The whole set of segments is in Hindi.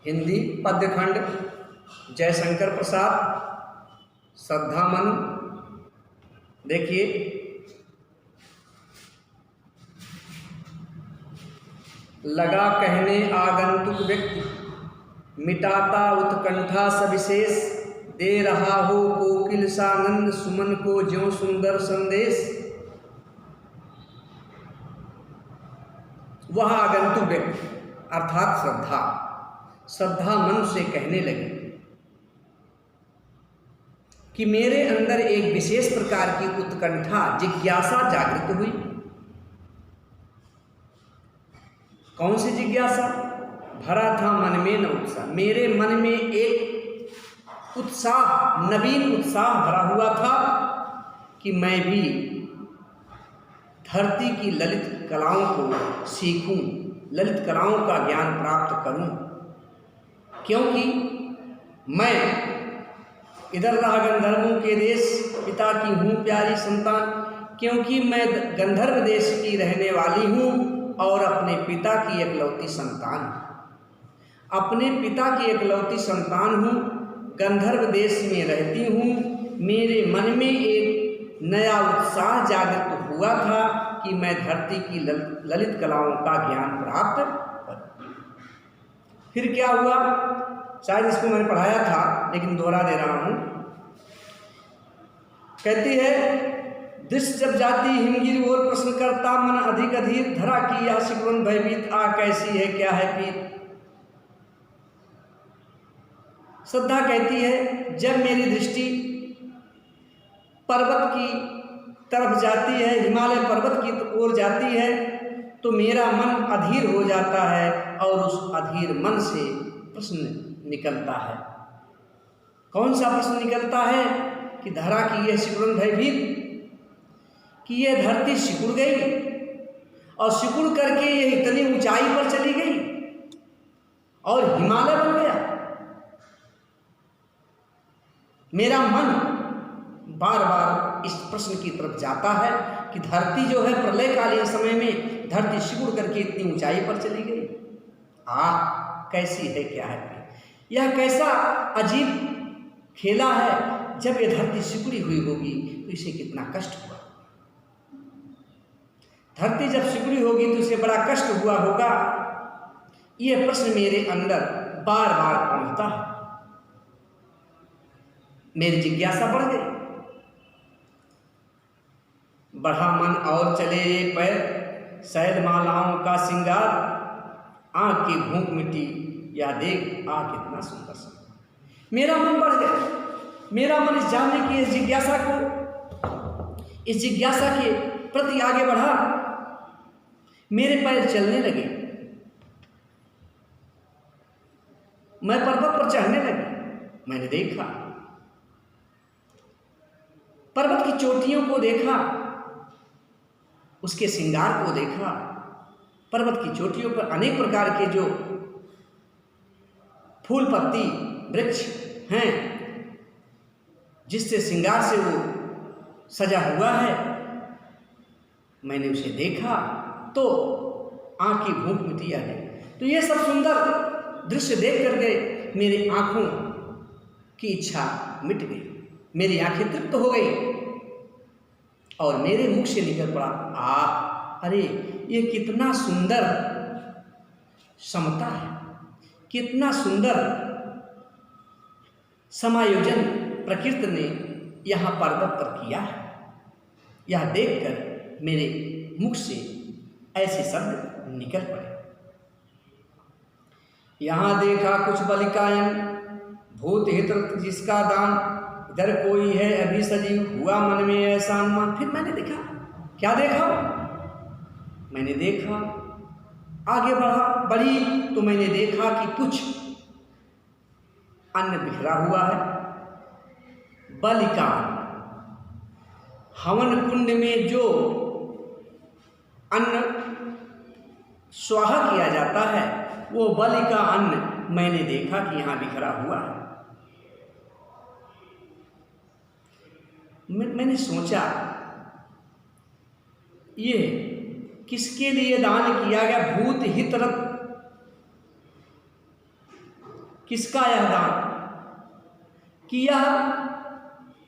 हिंदी पद्यखंड जयशंकर प्रसाद श्रद्धामन। देखिए, लगा कहने आगंतुक व्यक्ति, मिटाता उत्कंठा सविशेष, दे रहा हो कोकिल सानंद सुमन को ज्यों सुंदर संदेश। वह आगंतुक व्यक्ति अर्थात श्रद्धा मन से कहने लगी कि मेरे अंदर एक विशेष प्रकार की उत्कंठा जिज्ञासा जागृत हुई। कौन सी जिज्ञासा? भरा था मन में न उत्साह। मेरे मन में एक उत्साह, नवीन उत्साह भरा हुआ था कि मैं भी धरती की ललित कलाओं को सीखूं, ललित कलाओं का ज्ञान प्राप्त करूं, क्योंकि मैं इधर रहा गंधर्वों के देश, पिता की हूँ प्यारी संतान, क्योंकि मैं गंधर्व देश की रहने वाली हूँ और अपने पिता की एकलौती संतान हूँ। अपने पिता की एकलौती संतान हूँ, गंधर्व देश में रहती हूँ। मेरे मन में एक नया उत्साह जागृत हुआ था कि मैं धरती की ललित कलाओं का ज्ञान प्राप्त करूं। फिर क्या हुआ? शायद इसको मैंने पढ़ाया था लेकिन दोहरा दे रहा हूं। कहती है, दृश्य जब जाती हिमगिरी और प्रश्न करता मन अधिक अधीर, धरा की या सिकुड़न भयभीत, आ कैसी है क्या है पीर। श्रद्धा कहती है, जब मेरी दृष्टि पर्वत की तरफ जाती है, हिमालय पर्वत की ओर जाती है, तो मेरा मन अधीर हो जाता है और उस अधीर मन से प्रश्न निकलता है। कौन सा प्रश्न निकलता है? कि धरा की यह सिकुड़न भयभीत, कि यह धरती सिकुड़ गई और सिकुड़ करके यह इतनी ऊंचाई पर चली गई और हिमालय बन गया। मेरा मन बार बार इस प्रश्न की तरफ जाता है कि धरती जो है प्रलयकालीन समय में धरती सिकुड़ करके इतनी ऊंचाई पर चली गई। कैसी है क्या है? यह कैसा अजीब खेला है। जब यह धरती सिकुड़ी हुई होगी तो इसे कितना कष्ट हुआ। धरती जब सिकुड़ी होगी तो इसे बड़ा कष्ट हुआ होगा। यह प्रश्न मेरे अंदर बार बार पहुंचता है। मेरी जिज्ञासा बढ़ गई। बढ़ा मन और चले ये पैर, शैल मालाओं का श्रृंगार, आँख की भूख मिटी या देख कितना सुंदर सा। मेरा मन बढ़ गया। मेरा मन इस जानने की इस जिज्ञासा के प्रति आगे बढ़ा। मेरे पैर चलने लगे। मैं पर्वत पर चढ़ने लगी। मैंने देखा, पर्वत की चोटियों को देखा, उसके श्रृंगार को देखा। पर्वत की चोटियों पर अनेक प्रकार के जो फूल पत्ती वृक्ष हैं, जिससे श्रृंगार से वो सजा हुआ है, मैंने उसे देखा तो आँख की भूख मिटी आ गई। तो ये सब सुंदर दृश्य देख करके मेरी आँखों की इच्छा मिट गई, मेरी आँखें तृप्त हो गई और मेरे मुख से निकल पड़ा, अरे ये कितना सुंदर समता है, कितना सुंदर समायोजन प्रकृति ने यहाँ पर्वत पर किया है। यह देखकर मेरे मुख से ऐसे शब्द निकल पड़े। यहाँ देखा कुछ बलिकायन, भूत हित जिसका दान, इधर कोई है अभी सजीव, हुआ मन में ऐसा अनुमान। फिर मैंने देखा। क्या देखा? मैंने देखा, आगे बढ़ी तो मैंने देखा कि कुछ अन्न बिखरा हुआ है। बलिका, हवन कुंड में जो अन्न स्वाहा किया जाता है, वो बलि का अन्न मैंने देखा कि यहाँ बिखरा हुआ है। मैंने सोचा, ये किसके लिए दान किया गया? भूत हित किसका यह दान? कि यह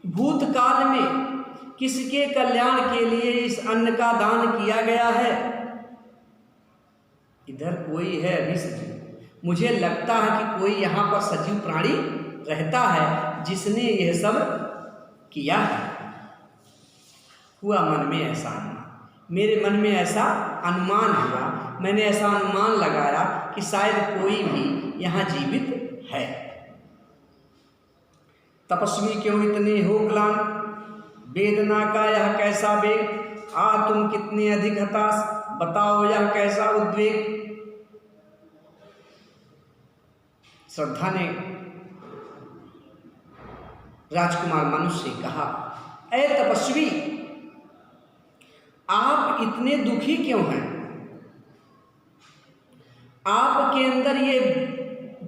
भूतकाल में किसके कल्याण के लिए इस अन्न का दान किया गया है? इधर कोई है अभी सजीव? मुझे लगता है कि कोई यहाँ पर सजीव प्राणी रहता है जिसने यह सब किया है। हुआ मन में ऐसा अनुमान, मेरे मन में ऐसा अनुमान हुआ, मैंने ऐसा अनुमान लगाया कि शायद कोई भी यहाँ जीवित है। तपस्वी क्यों इतने हो ग्लान, वेदना का यह कैसा वेग, तुम कितने अधिक हताश, बताओ यह कैसा उद्वेग। श्रद्धा ने राजकुमार मनुष्य से कहा, ऐ तपस्वी, आप इतने दुखी क्यों हैं? आपके अंदर ये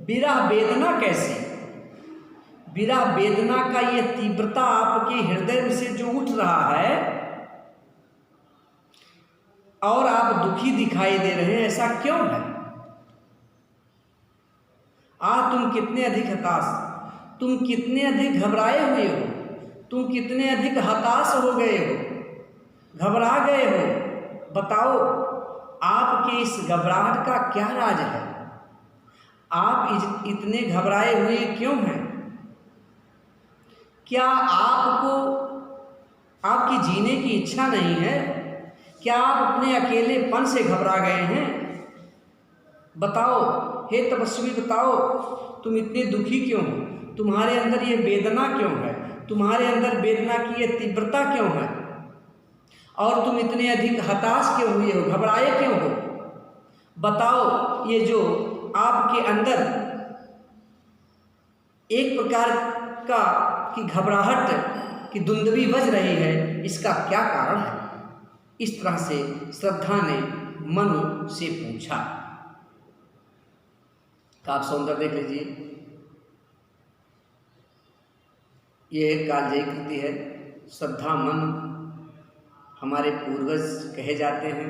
विरह वेदना कैसी? विरह वेदना का ये तीव्रता आपके हृदय से जो उठ रहा है और आप दुखी दिखाई दे रहे हैं, ऐसा क्यों है? तुम कितने अधिक हताश, तुम कितने अधिक घबराए हुए हो, तुम कितने अधिक हताश हो गए हो, घबरा गए हो। बताओ आपके इस घबराहट का क्या राज है? आप इतने घबराए हुए क्यों हैं? क्या आपको आपकी जीने की इच्छा नहीं है? क्या आप अपने अकेलेपन से घबरा गए हैं? बताओ हे तपस्वी, बताओ तुम इतने दुखी क्यों हो? तुम्हारे अंदर ये वेदना क्यों है? तुम्हारे अंदर वेदना की ये तीव्रता क्यों है? और तुम इतने अधिक हताश क्यों हुए हो, घबराए क्यों हो? बताओ ये जो आपके अंदर एक प्रकार का की घबराहट की दुंदुभी बज रही है, इसका क्या कारण है? इस तरह से श्रद्धा ने मनु से पूछा। आप सौंदर्य देख लीजिए, ये एक कालजयी कृति है। श्रद्धा मनु हमारे पूर्वज कहे जाते हैं।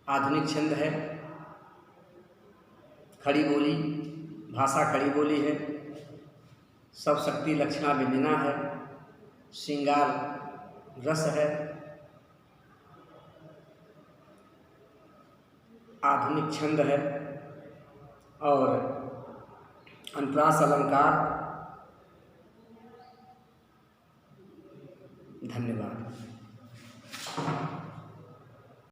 आधुनिक छंद है, खड़ी बोली, भाषा खड़ी बोली है, सब शक्ति लक्षणा विभिन्ना है, श्रृंगार रस है, आधुनिक छंद है और अनुप्रास अलंकार। धन्यवाद।